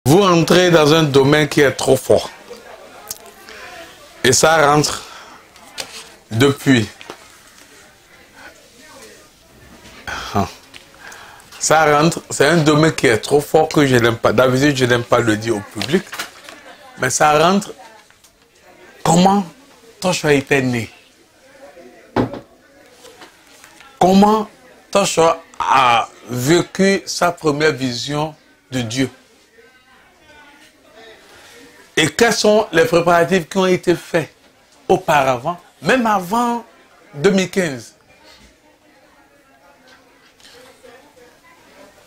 Vous entrez dans un domaine qui est trop fort. Et ça rentre depuis. Ça rentre, c'est un domaine qui est trop fort que je n'aime pas. D'habitude, je n'aime pas le dire au public. Mais ça rentre. Comment Toshua était né? Comment Toshua a vécu sa première vision de Dieu? Et quels sont les préparatifs qui ont été faits auparavant, même avant 2015?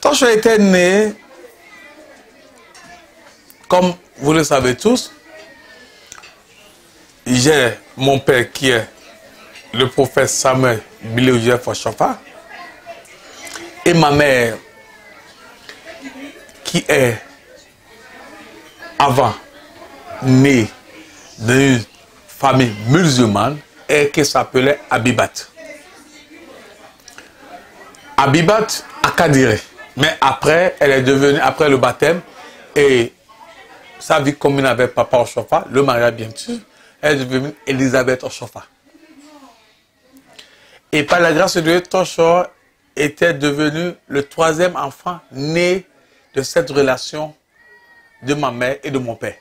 Toshua était né, comme vous le savez tous, j'ai mon père qui est le prophète Samuel Bilé-Joseph Oshofa et ma mère qui est avant née d'une famille musulmane et qui s'appelait Abibat. Abibat Akadire. Mais après, elle est devenue, après le baptême, et sa vie commune avec papa Oshofa, le mariage bien sûr, elle est devenue Elisabeth Oshofa. Et par la grâce de Dieu, Toshua était devenu le troisième enfant né de cette relation de ma mère et de mon père.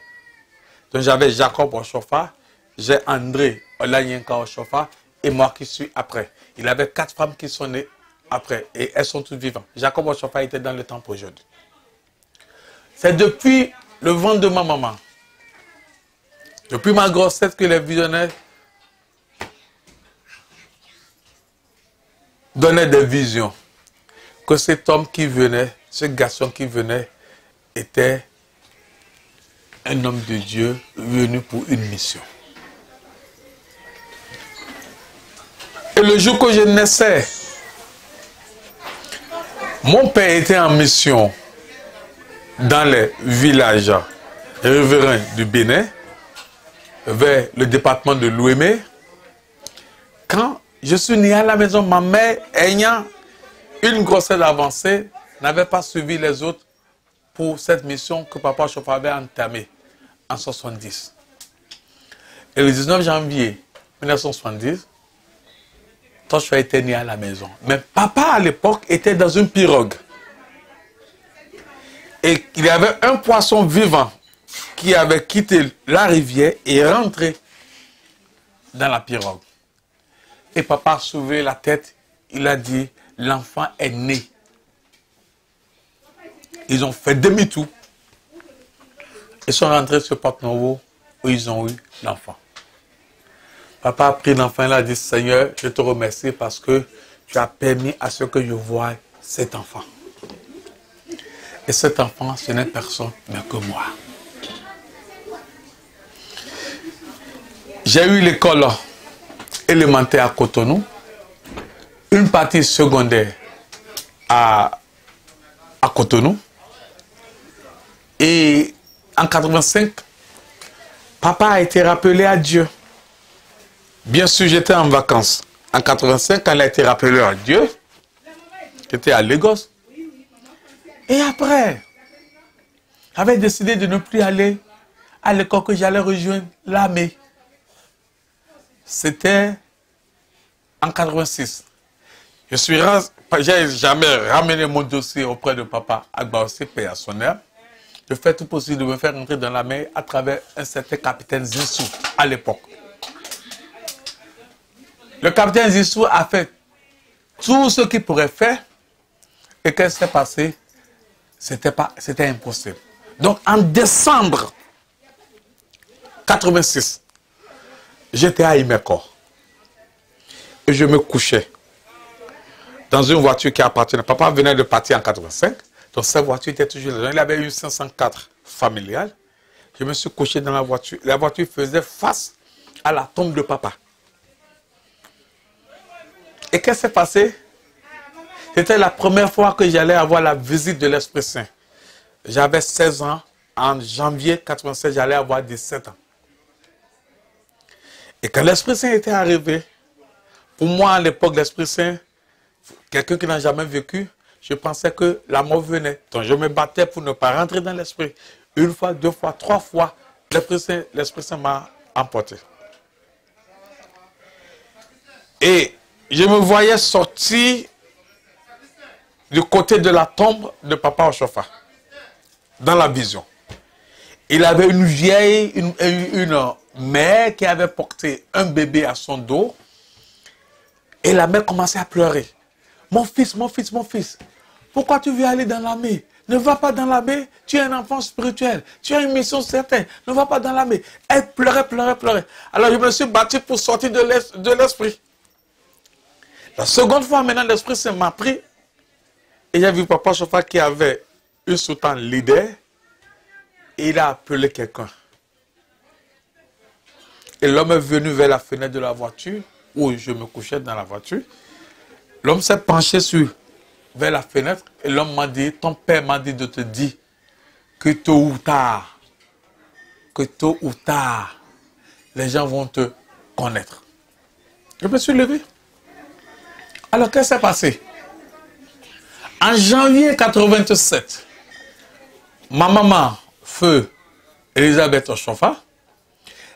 Donc j'avais Jacob Oshofa, j'ai André Olanyenka Oshofa et moi qui suis après. Il avait 4 femmes qui sont nées après et elles sont toutes vivantes. Jacob Oshofa était dans le temple aujourd'hui. C'est depuis le ventre de ma maman, depuis ma grossesse que les visionnaires donnaient des visions. Que cet homme qui venait, ce garçon qui venait, était un homme de Dieu venu pour une mission. Et le jour que je naissais, mon père était en mission dans les villages riverains du Bénin, vers le département de l'Ouémé. Quand je suis né à la maison, ma mère, ayant une grossesse avancée, n'avait pas suivi les autres pour cette mission que papa Oshofa avait entamée en 70. Et le 19 janvier 1970, Toshua était né à la maison. Mais papa à l'époque était dans une pirogue. Et il y avait un poisson vivant qui avait quitté la rivière et rentré dans la pirogue. Et papa a soulevé la tête, il a dit, l'enfant est né. Ils ont fait demi-tour. Ils sont rentrés sur Porte-Nouveau où ils ont eu l'enfant. Papa a pris l'enfant et a dit, Seigneur, je te remercie parce que tu as permis à ce que je voie cet enfant. Et cet enfant, ce n'est personne mais que moi. J'ai eu l'école élémentaire à Cotonou, une partie secondaire à Cotonou. Et en 85, papa a été rappelé à Dieu. Bien sûr, j'étais en vacances. En 85, quand il a été rappelé à Dieu, j'étais à Lagos. Et après, j'avais décidé de ne plus aller à l'école, que j'allais rejoindre l'armée. C'était en 86. J'ai jamais ramené mon dossier auprès de papa Agbaossi, paix à son âme. Je fais tout possible de me faire entrer dans l'armée à travers un certain capitaine Zissou à l'époque. Le capitaine Zissou a fait tout ce qu'il pourrait faire. Et qu'est-ce qui s'est passé? C'était impossible. Donc en décembre 86, j'étais à Imeko. Et je me couchais dans une voiture qui appartenait. Papa venait de partir en 85. Donc cette voiture était toujours là. Il avait eu 504 familiales. Je me suis couché dans la voiture. La voiture faisait face à la tombe de papa. Et qu'est-ce qui s'est passé? C'était la première fois que j'allais avoir la visite de l'Esprit Saint. J'avais 16 ans. En janvier 96, j'allais avoir 17 ans. Et quand l'Esprit Saint était arrivé, pour moi, à l'époque, l'Esprit Saint, quelqu'un qui n'a jamais vécu, je pensais que la mort venait. Donc, je me battais pour ne pas rentrer dans l'Esprit. Une fois, deux fois, trois fois, l'Esprit Saint m'a emporté. Et je me voyais sortir du côté de la tombe de Papa Oshofa, dans la vision. Il avait une vieille, une mère qui avait porté un bébé à son dos. Et la mère commençait à pleurer. Mon fils, mon fils, mon fils, pourquoi tu veux aller dans l'armée? Ne va pas dans l'armée, tu es un enfant spirituel, tu as une mission certaine, ne va pas dans l'armée. Elle pleurait, pleurait, pleurait. Alors je me suis battu pour sortir de l'esprit. La seconde fois, maintenant, l'Esprit Saint m'a pris. Et j'ai vu Papa Oshofa qui avait une soutane leader. Et il a appelé quelqu'un. Et l'homme est venu vers la fenêtre de la voiture, où je me couchais dans la voiture. L'homme s'est penché vers la fenêtre. Et l'homme m'a dit, ton père m'a dit de te dire que tôt ou tard, les gens vont te connaître. Je me suis levé. Alors, qu'est-ce qui s'est passé? En janvier 87, ma maman, feu Elisabeth Oshofa,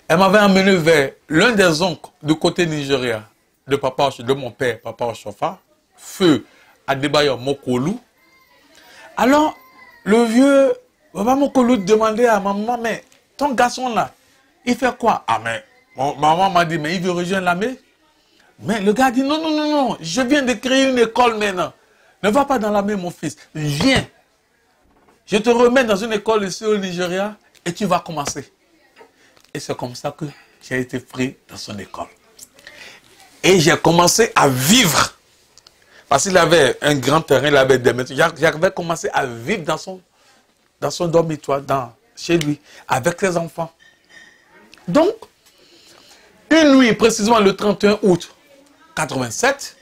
elle m'avait emmené vers l'un des oncles du côté Nigeria de mon père, Papa Oshofa, feu Adebayo Mokolu. Alors, le vieux Papa Mokolu demandait à ma maman, mais ton garçon là, il fait quoi? Ah, mais ma maman m'a dit, mais il veut rejoindre l'armée. Mais le gars dit, non, non, non, non, je viens de créer une école maintenant. Ne va pas dans l'armée, mon fils. Viens. Je te remets dans une école ici au Nigeria et tu vas commencer. Et c'est comme ça que j'ai été pris dans son école. Et j'ai commencé à vivre. Parce qu'il avait un grand terrain, il avait des maisons. J'avais commencé à vivre dans son dormitoire, chez lui, avec ses enfants. Donc, une nuit, précisément le 31 août 87,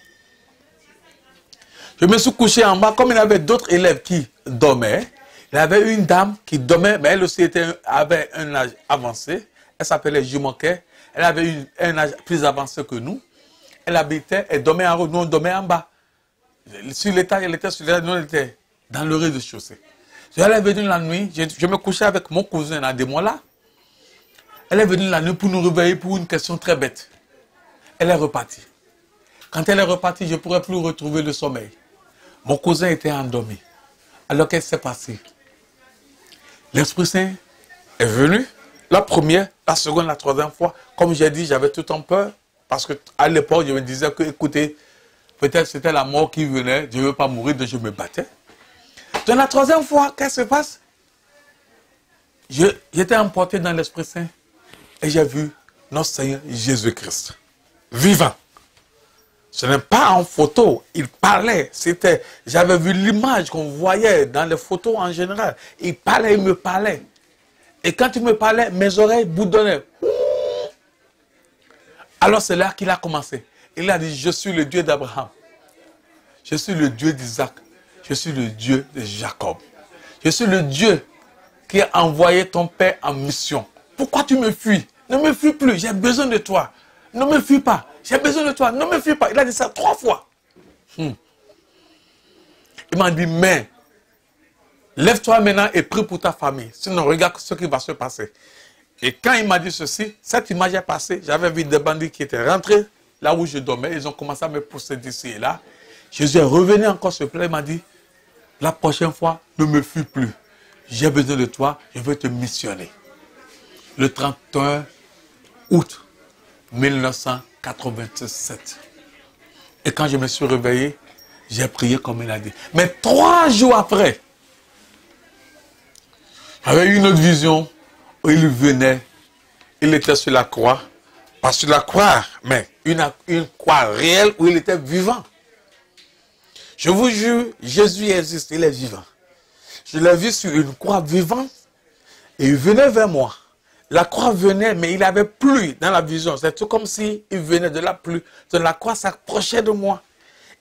je me suis couché en bas, comme il y avait d'autres élèves qui dormaient. Il y avait une dame qui dormait, mais elle aussi avait un âge avancé. Elle s'appelait Jumoke. Elle avait un âge plus avancé que nous. Elle dormait en haut, nous on dormait en bas. Sur l'étage, elle était sur l'étage, nous on était dans le rez-de-chaussée. Elle est venue la nuit, je me couchais avec mon cousin Ademola. Elle est venue la nuit pour nous réveiller pour une question très bête. Elle est repartie. Quand elle est repartie, je ne pourrais plus retrouver le sommeil. Mon cousin était endormi. Alors qu'est-ce qui s'est passé? L'Esprit Saint est venu, la première, la seconde, la troisième fois. Comme j'ai dit, j'avais tout en peur. Parce qu'à l'époque, je me disais que, écoutez, peut-être c'était la mort qui venait, je ne veux pas mourir, donc je me battais. Dans la troisième fois, qu'est-ce qui se passe? J'étais emporté dans l'Esprit Saint et j'ai vu notre Seigneur Jésus-Christ, vivant. Ce n'est pas en photo, il parlait. J'avais vu l'image qu'on voyait dans les photos en général. Il parlait, il me parlait. Et quand il me parlait, mes oreilles bourdonnaient. Alors c'est là qu'il a commencé. Il a dit, je suis le Dieu d'Abraham. Je suis le Dieu d'Isaac. Je suis le Dieu de Jacob. Je suis le Dieu qui a envoyé ton père en mission. Pourquoi tu me fuis? Ne me fuis plus, j'ai besoin de toi. Ne me fuis pas, j'ai besoin de toi. Ne me fuis pas. Il a dit ça 3 fois. Il m'a dit, mais lève-toi maintenant et prie pour ta famille. Sinon, regarde ce qui va se passer. Et quand il m'a dit ceci, cette image est passée. J'avais vu des bandits qui étaient rentrés là où je dormais. Ils ont commencé à me pousser d'ici et là. Jésus est revenu encore sur place. Il m'a dit, la prochaine fois, ne me fuis plus. J'ai besoin de toi, je veux te missionner. Le 31 août 1987. Et quand je me suis réveillé, j'ai prié comme il a dit. Mais 3 jours après, j'avais une autre vision où il venait, il était sur la croix. Pas sur la croix, mais une croix réelle où il était vivant. Je vous jure, Jésus existe, il est vivant. Je l'ai vu sur une croix vivante et il venait vers moi. La croix venait, mais il avait plu dans la vision. C'est tout comme s'il venait de la pluie. Donc la croix s'approchait de moi.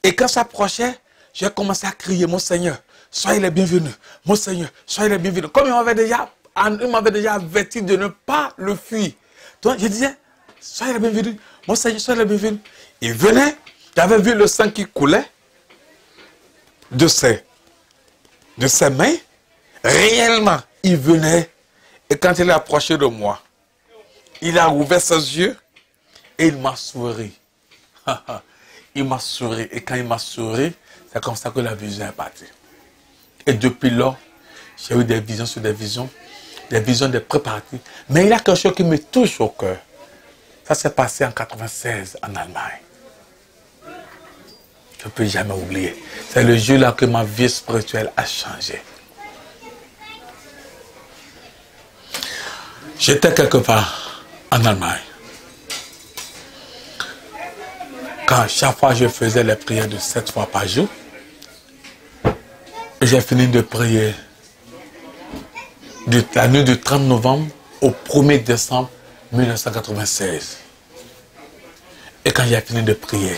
Et quand ça s'approchait, j'ai commencé à crier, mon Seigneur, soyez les bienvenus. Mon Seigneur, soyez les bienvenus. Comme il m'avait déjà averti de ne pas le fuir. Donc, je disais, soyez les bienvenus. Mon Seigneur, soyez les bienvenus. Il venait, j'avais vu le sang qui coulait de ses mains. Réellement, il venait. Et quand il est approché de moi, il a ouvert ses yeux et il m'a souri. Il m'a souri. Et quand il m'a souri, c'est comme ça que la vision est partie. Et depuis lors, j'ai eu des visions sur des visions des préparatifs. Mais il y a quelque chose qui me touche au cœur. Ça s'est passé en 96 en Allemagne. Je ne peux jamais oublier. C'est le jour-là que ma vie spirituelle a changé. J'étais quelque part en Allemagne. Quand chaque fois je faisais les prières de 7 fois par jour, j'ai fini de prier de la nuit du 30 novembre au 1er décembre 1996. Et quand j'ai fini de prier,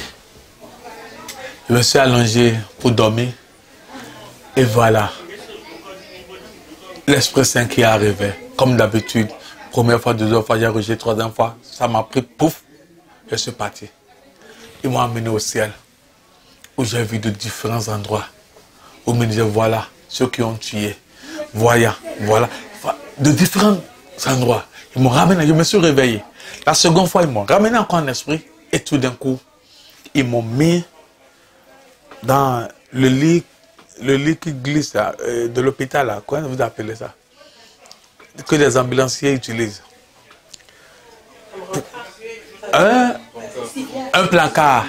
je me suis allongé pour dormir. Et voilà, l'Esprit Saint qui est arrivé, comme d'habitude. Première fois, deuxième fois, j'ai rejeté, troisième fois, ça m'a pris, pouf, je suis parti. Ils m'ont amené au ciel, où j'ai vu de différents endroits, où ils me disaient, voilà, ceux qui ont tué, voilà, de différents endroits. Ils m'ont ramené, je me suis réveillé. La seconde fois, ils m'ont ramené encore en esprit, et tout d'un coup, ils m'ont mis dans le lit qui glisse de l'hôpital, là. Comment vous appelez ça? Que les ambulanciers utilisent. Un placard,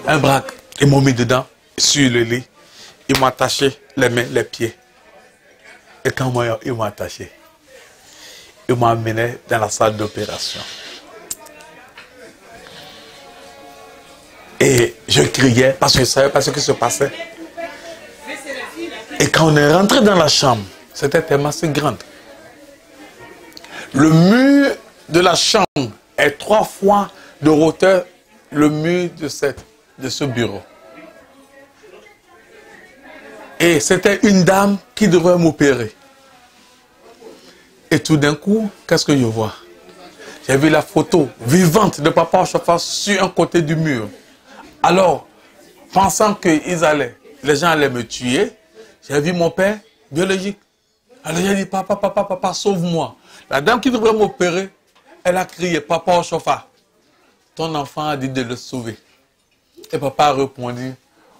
un braque. Ils m'ont mis dedans, sur le lit. Ils m'ont attaché les mains, les pieds. Et quand ils m'ont attaché, ils m'ont amené dans la salle d'opération. Et je criais parce que je ne savais pas ce qui se passait. Et quand on est rentré dans la chambre, c'était tellement si grande. Le mur de la chambre est 3 fois de hauteur le mur de ce bureau. Et c'était une dame qui devait m'opérer. Et tout d'un coup, qu'est-ce que je vois? J'ai vu la photo vivante de Papa Ochofa sur un côté du mur. Alors, pensant que les gens allaient me tuer, j'ai vu mon père biologique. Alors j'ai dit, papa, sauve-moi. La dame qui devrait m'opérer, elle a crié, Papa Ochofa, ton enfant a dit de le sauver. Et papa a répondu,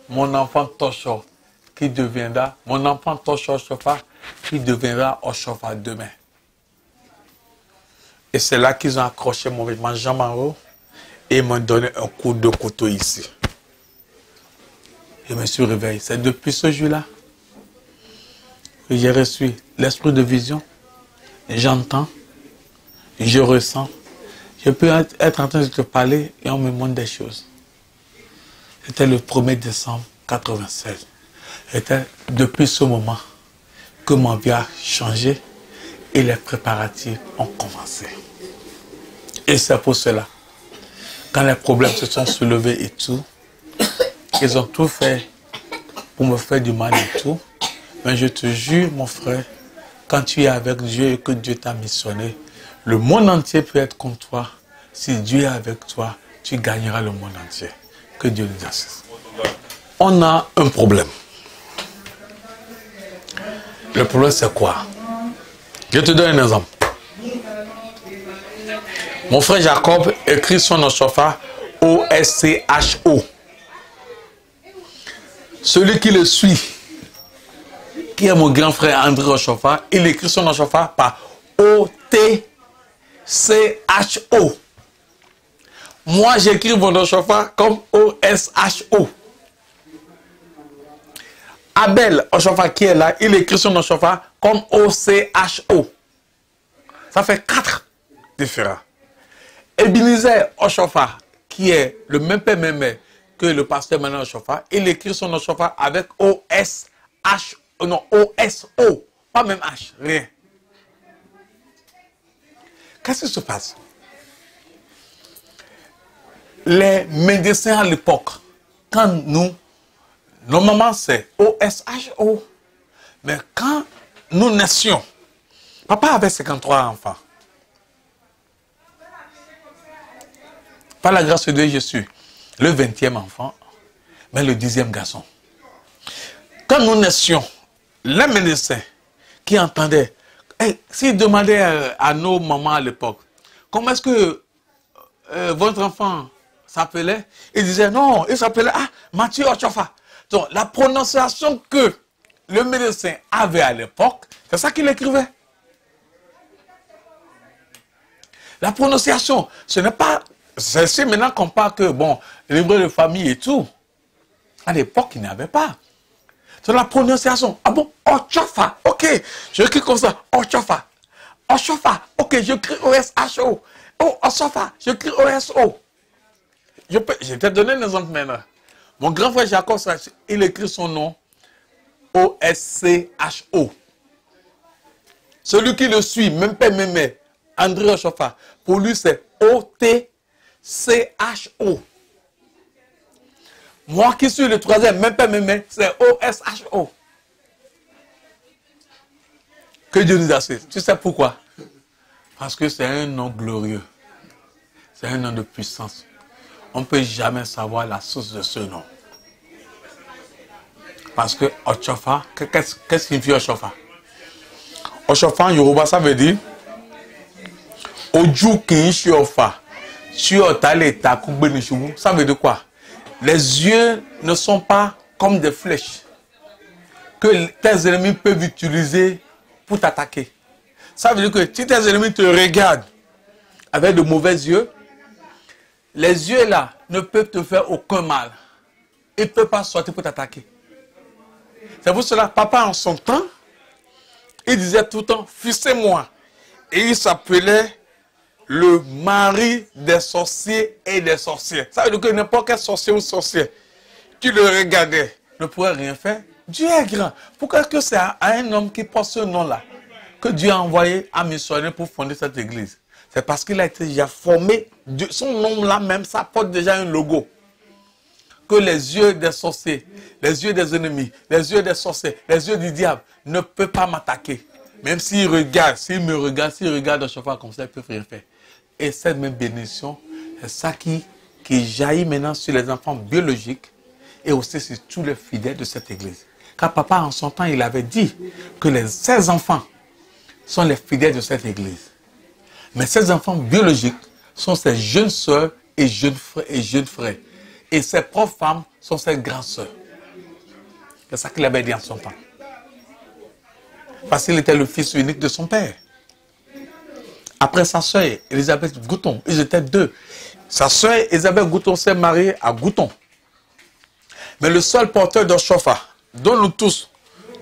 mon enfant Tocho, mon enfant Tocho Ochofa, qui deviendra Ochofa demain. Et c'est là qu'ils ont accroché ma jambe en haut et ils m'ont donné un coup de couteau ici. Je me suis réveillé. C'est depuis ce jour-là que j'ai reçu l'esprit de vision. J'entends, je ressens. Je peux être en train de te parler et on me montre des choses. C'était le 1er décembre 1996. C'était depuis ce moment que ma vie a changé et les préparatifs ont commencé. Et c'est pour cela, quand les problèmes se sont soulevés et tout, ils ont tout fait pour me faire du mal et tout. Mais je te jure, mon frère, quand tu es avec Dieu et que Dieu t'a missionné, le monde entier peut être contre toi. Si Dieu est avec toi, tu gagneras le monde entier. Que Dieu nous assiste. On a un problème. Le problème, c'est quoi? Je te donne un exemple. Mon frère Jacob écrit son Ochofa O-S-C-H-O. Celui qui le suit, qui est mon grand frère André Ochofa, il écrit son Ochofa par O-T-C-H-O. Moi, j'écris mon Ochofa comme O-S-H-O. Abel Ochofa qui est là, il écrit son Ochofa comme O-C-H-O. Ça fait 4 différents. Ebenezer Ochofa, qui est le même père, même mère que le pasteur Manuel Ochofa, il écrit son Ochofa avec O-S-H-O, non, O-S-O, pas même H, rien. Qu'est-ce qui se passe? Les médecins à l'époque, quand nous Normalement, c'est OSHO. Mais quand nous naissions, papa avait 53 enfants. Par la grâce de Dieu, je suis le 20e enfant, mais le 10e garçon. Quand nous naissions, les médecins qui entendaient, s'ils demandaient à nos mamans à l'époque, comment est-ce que votre enfant s'appelait, ils disaient non, il s'appelait Mathieu Ochofa. Donc la prononciation que le médecin avait à l'époque, c'est ça qu'il écrivait. La prononciation, ce n'est pas... C'est maintenant qu'on parle que, bon, livret de famille et tout. À l'époque, il n'y avait pas. C'est la prononciation. Ah bon, Ochofa, ok, j'écris comme ça, Ochofa. Ochofa, ok, j'écris O-S-H-O. Oh, Ochofa, j'écris O-S-O. Je t'ai donné un exemple maintenant. Mon grand frère Jacob, il écrit son nom O-S-C-H-O. Celui qui le suit, même pas même André Ochofa, pour lui c'est O-T-C-H-O. Moi qui suis le troisième, même pas même, c'est O-S-H-O. Que Dieu nous assiste. Tu sais pourquoi? Parce que c'est un nom glorieux. C'est un nom de puissance. On ne peut jamais savoir la source de ce nom. Parce que Ochofa, qu'est-ce qui signifie Ochofa? Ochofa en Yoruba, ça veut dire Oju Kinshi Ofa. Ça veut dire quoi? Les yeux ne sont pas comme des flèches que tes ennemis peuvent utiliser pour t'attaquer. Ça veut dire que si tes ennemis te regardent avec de mauvais yeux, les yeux là ne peuvent te faire aucun mal. Ils ne peuvent pas sortir pour t'attaquer. C'est pour cela, papa en son temps, il disait tout le temps, fils-moi. Et il s'appelait le mari des sorciers et des sorcières. Ça veut dire que n'importe quel sorcier ou sorcière qui le regardait ne pourrait rien faire. Dieu est grand. Pourquoi est-ce que c'est à un homme qui porte ce nom-là que Dieu a envoyé à missionner pour fonder cette église? C'est parce qu'il a été déjà formé. Son nom-là même, ça porte déjà un logo. Que les yeux des sorciers, les yeux des ennemis, les yeux des sorciers, les yeux du diable ne peuvent pas m'attaquer. Même s'ils regardent, s'ils me regardent, s'ils regardent chaque fois comme ça, ils ne peuvent rien faire. Et cette même bénédiction, c'est ça qui jaillit maintenant sur les enfants biologiques et aussi sur tous les fidèles de cette église. Car papa, en son temps, il avait dit que ces enfants sont les fidèles de cette église. Mais ces enfants biologiques sont ses jeunes sœurs et jeunes frères. Et ses propres femmes sont ses grandes sœurs. C'est ça qu'il avait dit en son temps. Parce qu'il était le fils unique de son père. Après sa sœur, Elisabeth Gouton, ils étaient deux. Sa sœur, Elisabeth Gouton, s'est mariée à Gouton. Mais le seul porteur d'Ochofa, dont nous tous,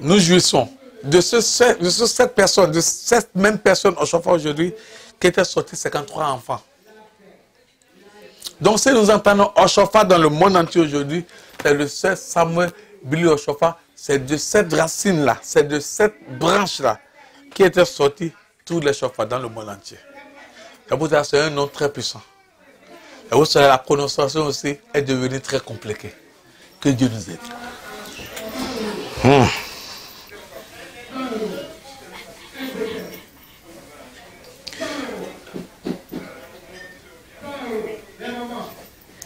nous jouissons, de cette personne, de cette même personne Ochofa aujourd'hui, qui était sorti 53 enfants. Donc si nous entendons Ochofa dans le monde entier aujourd'hui, c'est le seul Samuel Billy Ochofa, c'est de cette racine-là, c'est de cette branche-là qui était sorti tous les Ochofa dans le monde entier. C'est un nom très puissant. Et aussi, la prononciation aussi est devenue très compliquée. Que Dieu nous aide.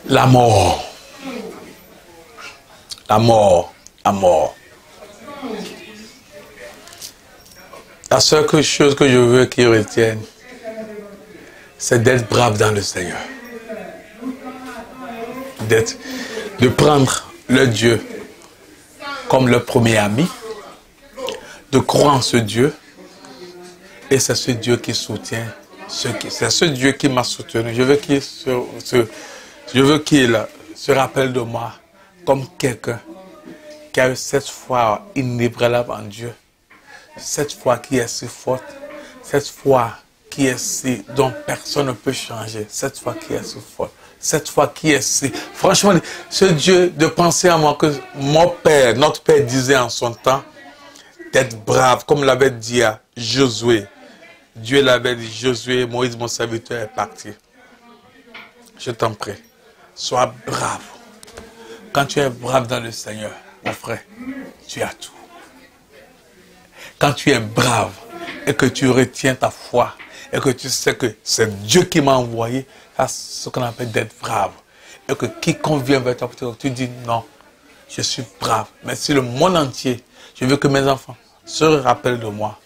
La mort. La mort. La mort. La seule chose que je veux qu'ils retiennent, c'est d'être brave dans le Seigneur. De prendre le Dieu comme le premier ami, de croire en ce Dieu, et c'est ce Dieu qui soutient, c'est ce Dieu qui m'a soutenu. Je veux qu'il se rappelle de moi comme quelqu'un qui a eu cette foi inébranlable en Dieu, cette foi qui est si forte, cette foi qui est si, dont personne ne peut changer, cette foi qui est si forte, cette foi qui est si... Franchement, ce Dieu de penser à moi que notre père disait en son temps, d'être brave, comme l'avait dit à Josué. Dieu l'avait dit, Josué, Moïse, mon serviteur, est parti. Je t'en prie, sois brave. Quand tu es brave dans le Seigneur, mon frère, tu as tout. Quand tu es brave et que tu retiens ta foi et que tu sais que c'est Dieu qui m'a envoyé, c'est ce qu'on appelle d'être brave. Et que quiconque vient vers toi, tu dis non, je suis brave. Mais si le monde entier, je veux que mes enfants se rappellent de moi,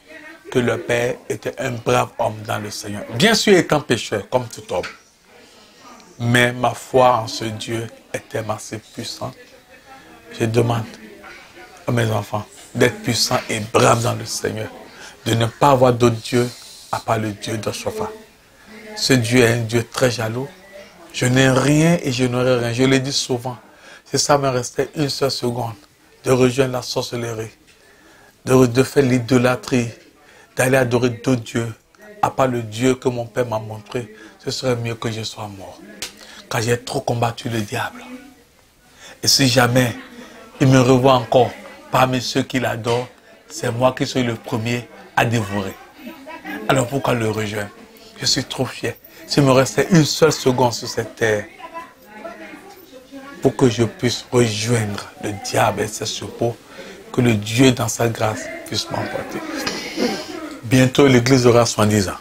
que le Père était un brave homme dans le Seigneur. Bien sûr, étant pécheur, comme tout homme. Mais ma foi en ce Dieu était assez puissante. Je demande à mes enfants d'être puissants et braves dans le Seigneur. De ne pas avoir d'autre Dieu à part le Dieu de Shopha. Ce Dieu est un Dieu très jaloux. Je n'ai rien et je n'aurai rien. Je l'ai dit souvent. Si ça me restait une seule seconde de rejoindre la sorcellerie, de faire l'idolâtrie, d'aller adorer d'autres dieux, à part le Dieu que mon Père m'a montré, ce serait mieux que je sois mort. Car j'ai trop combattu le diable. Et si jamais il me revoit encore parmi ceux qui l'adorent, c'est moi qui suis le premier à dévorer. Alors pourquoi le rejoindre? Je suis trop fier. S'il me restait une seule seconde sur cette terre, pour que je puisse rejoindre le diable et ses suppôts, que le Dieu dans sa grâce puisse m'emporter. Bientôt l'église aura 70 ans.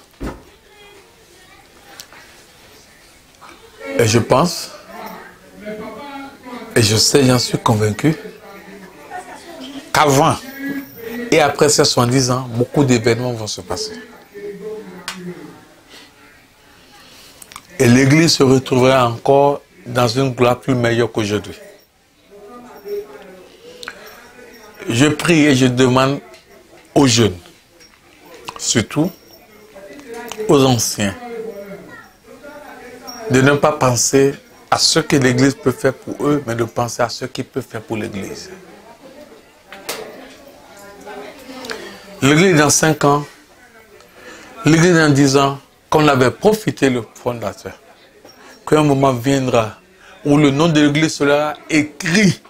Et je pense, et je sais, j'en suis convaincu, qu'avant et après ces 70 ans, beaucoup d'événements vont se passer. Et l'église se retrouvera encore dans une gloire plus meilleure qu'aujourd'hui. Je prie et je demande aux jeunes, surtout aux anciens, de ne pas penser à ce que l'église peut faire pour eux, mais de penser à ce qu'ils peuvent faire pour l'église. L'église dans 5 ans, l'église dans 10 ans, qu'on avait profité le fondateur, qu'un moment viendra où le nom de l'église sera écrit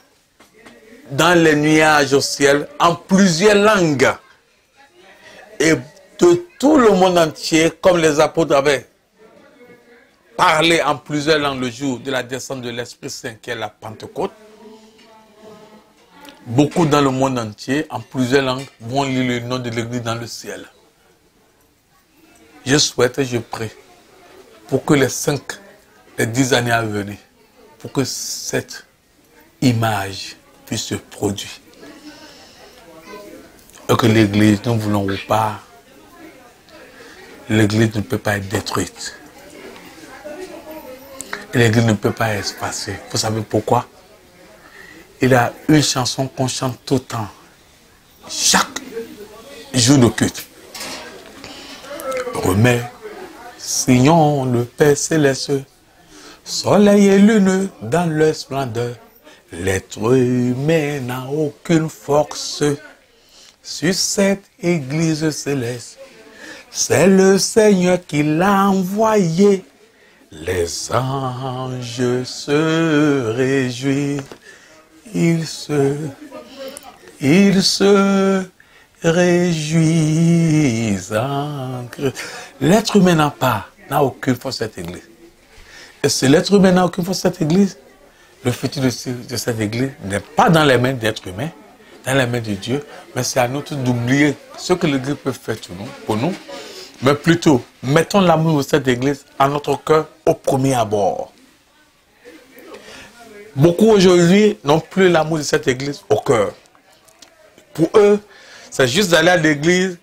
dans les nuages au ciel en plusieurs langues. Et de tout le monde entier, comme les apôtres avaient parlé en plusieurs langues le jour de la descente de l'Esprit Saint qui est la Pentecôte, beaucoup dans le monde entier, en plusieurs langues, vont lire le nom de l'église dans le ciel. Je souhaite et je prie pour que les 10 années à venir, pour que cette image puisse se produire. Et que l'église, nous voulons ou pas, l'église ne peut pas être détruite. Et l'église ne peut pas être espacée. Vous savez pourquoi? Il y a une chanson qu'on chante tout le temps, chaque jour de culte. Remercions le Père céleste, soleil et lune dans leur splendeur. L'être humain n'a aucune force sur cette église céleste. C'est le Seigneur qui l'a envoyé. Les anges se réjouissent. Ils se réjouissent. L'être humain n'a aucune force sur cette église. Et si l'être humain n'a aucune force sur cette église, le futur de cette église n'est pas dans les mains d'êtres humains, dans les mains de Dieu, mais c'est à nous tous d'oublier ce que l'église peut faire pour nous, mais plutôt, mettons l'amour de cette église à notre cœur au premier abord. Beaucoup aujourd'hui n'ont plus l'amour de cette église au cœur. Pour eux, c'est juste d'aller à l'église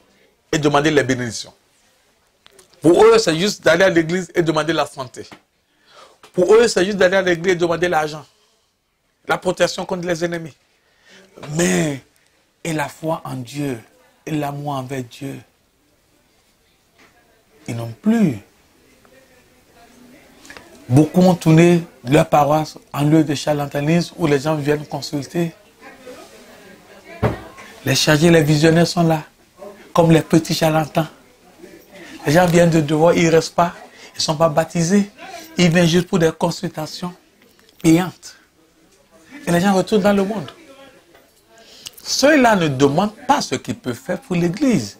et demander les bénédictions. Pour eux, c'est juste d'aller à l'église et demander la santé. Pour eux, c'est juste d'aller à l'église et demander l'argent, la protection contre les ennemis. Mais, et la foi en Dieu, et l'amour envers Dieu, ils n'ont plus. Beaucoup ont tourné leur paroisse en lieu de charlatanisme où les gens viennent consulter. Les chargés, les visionnaires sont là, comme les petits charlatans. Les gens viennent de devoir, ils ne restent pas, ils ne sont pas baptisés. Ils viennent juste pour des consultations payantes. Et les gens retournent dans le monde. Ceux-là ne demandent pas ce qu'ils peuvent faire pour l'église.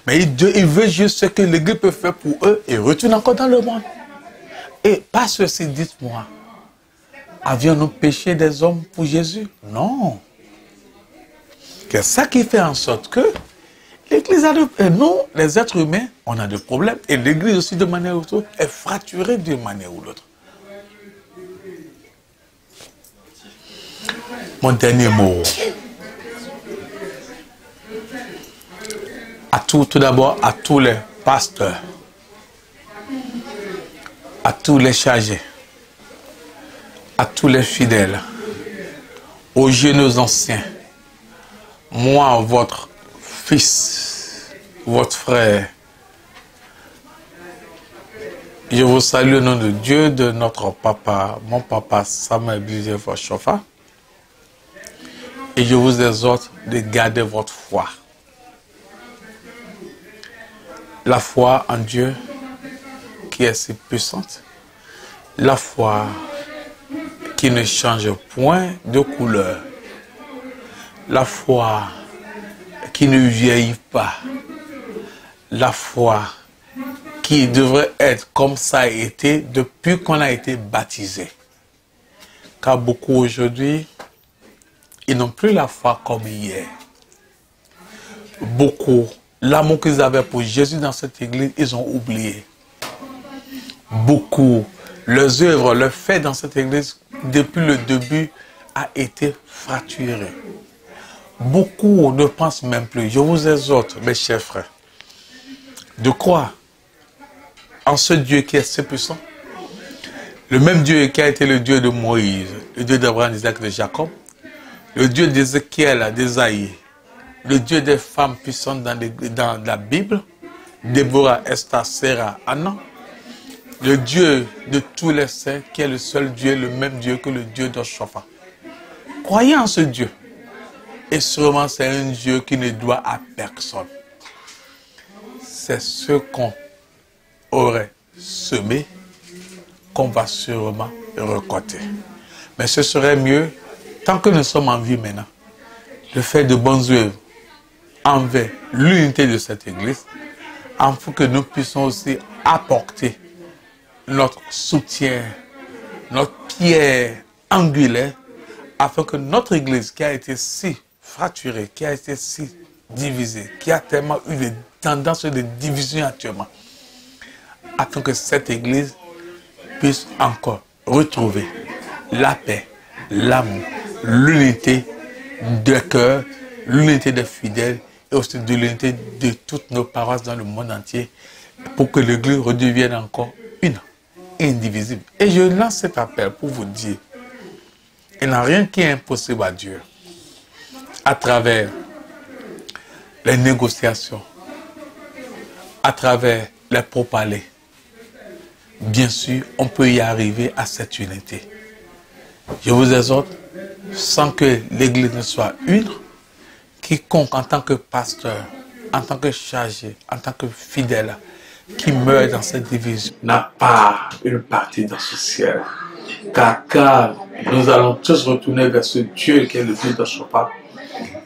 Mais ils veulent juste ce que l'église peut faire pour eux et retournent encore dans le monde. Et pas ceci, dites-moi. Avions-nous péché des hommes pour Jésus? Non. C'est ça qui fait en sorte que l'Église a nous, les êtres humains, on a des problèmes. Et l'Église aussi, de manière ou l'autre, est fracturée d'une manière ou l'autre. Mon dernier mot. Tout d'abord, à tous les pasteurs, à tous les chargés, à tous les fidèles, aux jeunes anciens, moi, votre fils, votre frère, je vous salue au nom de Dieu, de notre papa, mon papa Samuel Chofa, et je vous exhorte de garder votre foi. La foi en Dieu qui est si puissante, la foi qui ne change point de couleur, la foi qui ne vieillit pas, la foi qui devrait être comme ça a été depuis qu'on a été baptisé. Car beaucoup aujourd'hui, ils n'ont plus la foi comme hier. Beaucoup, l'amour qu'ils avaient pour Jésus dans cette église, ils ont oublié. Beaucoup, leurs œuvres, leurs faits dans cette église, depuis le début, a été fracturé. Beaucoup ne pensent même plus. Je vous exhorte, mes chers frères, de croire en ce Dieu qui est si puissant. Le même Dieu qui a été le Dieu de Moïse, le Dieu d'Abraham, d'Isaac, de Jacob, le Dieu d'Ézéchiel, d'Ésaïe, le Dieu des femmes puissantes dans la Bible, Déborah, Esther, Sarah, Anna, le Dieu de tous les saints, qui est le seul Dieu, le même Dieu que le Dieu de Shofa. Croyez en ce Dieu. Et sûrement, c'est un Dieu qui ne doit à personne. C'est ce qu'on aurait semé, qu'on va sûrement récolter. Mais ce serait mieux, tant que nous sommes en vie maintenant, de faire de bonnes œuvres envers l'unité de cette église, afin que nous puissions aussi apporter notre soutien, notre pierre angulaire, afin que notre église qui a été si fracturée, qui a été si divisée, qui a tellement eu des tendances de division actuellement, afin que cette église puisse encore retrouver la paix, l'amour, l'unité de cœur, l'unité des fidèles et aussi de l'unité de toutes nos paroisses dans le monde entier pour que l'église redevienne encore une, indivisible. Et je lance cet appel pour vous dire, il n'y a rien qui est impossible à Dieu. À travers les négociations, à travers les pourparlers, bien sûr, on peut y arriver à cette unité. Je vous exhorte, sans que l'église ne soit une, quiconque en tant que pasteur, en tant que chargé, en tant que fidèle, qui meurt dans cette division, n'a pas une partie dans ce ciel. Car nous allons tous retourner vers ce Dieu qui est le Dieu de Shofa.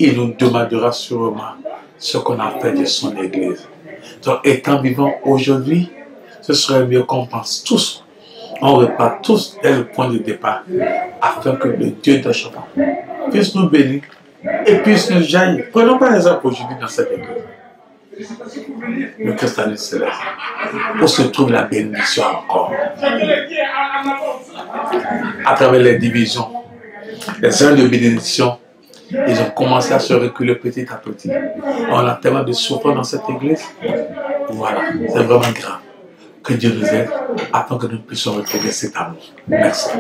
Il nous demandera sûrement ce qu'on a fait de son église. Donc, étant vivant aujourd'hui, ce serait mieux qu'on pense tous, on repart tous dès le point de départ, afin que le Dieu de Shofa puisse nous bénir et puisse nous jaillir. Prenons par exemple aujourd'hui dans cette église, le Christ céleste, où se trouve la bénédiction encore. À travers les divisions, les heures de bénédiction, ils ont commencé à se reculer petit à petit. On a tellement de souffrance dans cette église. Voilà, c'est vraiment grave. Que Dieu nous aide afin que nous puissions retrouver cet amour. Merci.